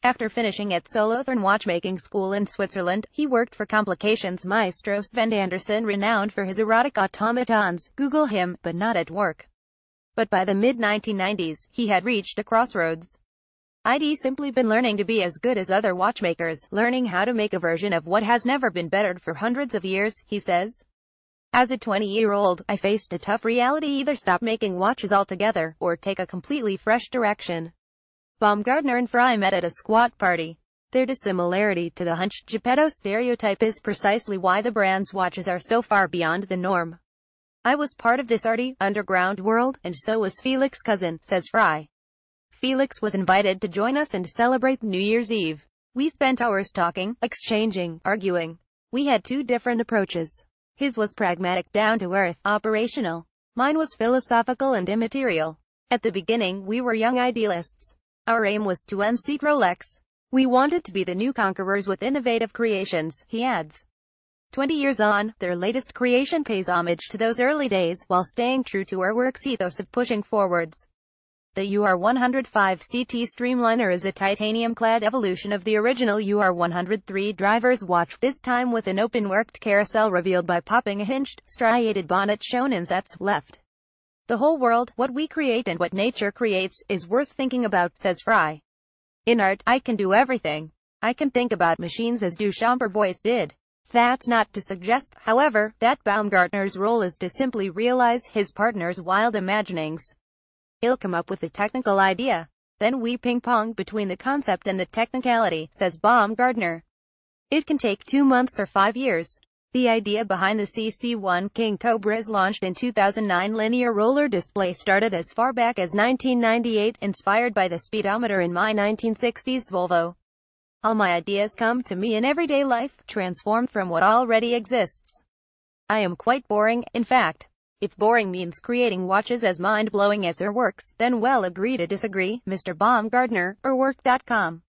After finishing at Solothurn Watchmaking School in Switzerland, he worked for Complications maestro Sven Anderson, renowned for his erotic automatons. Google him, but not at work. But by the mid-1990s, he had reached a crossroads. I'd simply been learning to be as good as other watchmakers, learning how to make a version of what has never been bettered for hundreds of years, he says. As a 20-year-old, I faced a tough reality: either stop making watches altogether, or take a completely fresh direction. Baumgartner and Frei met at a squat party. Their dissimilarity to the hunched Geppetto stereotype is precisely why the brand's watches are so far beyond the norm. I was part of this arty, underground world, and so was Felix' cousin, says Frei. Felix was invited to join us and celebrate New Year's Eve. We spent hours talking, exchanging, arguing. We had two different approaches. His was pragmatic, down-to-earth, operational. Mine was philosophical and immaterial. At the beginning, we were young idealists. Our aim was to unseat Rolex. We wanted to be the new conquerors with innovative creations, he adds. 20 years on, their latest creation pays homage to those early days, while staying true to Urwerk's ethos of pushing forwards. The UR105 CT Streamliner is a titanium-clad evolution of the original UR103 driver's watch, this time with an open-worked carousel revealed by popping a hinged, striated bonnet shown in Z's left. The whole world, what we create and what nature creates, is worth thinking about, says Frei. In art, I can do everything. I can think about machines as Duchamp or Beuys did. That's not to suggest, however, that Baumgartner's role is to simply realize his partner's wild imaginings. He'll come up with a technical idea. Then we ping-pong between the concept and the technicality, says Baumgartner. It can take 2 months or 5 years. The idea behind the CC1 King Cobra's launched in 2009 linear roller display started as far back as 1998, inspired by the speedometer in my 1960s Volvo. All my ideas come to me in everyday life, transformed from what already exists. I am quite boring, in fact. If boring means creating watches as mind-blowing as Urwerk's, then well, agree to disagree, Mr. Baumgartner, Urwerk.com.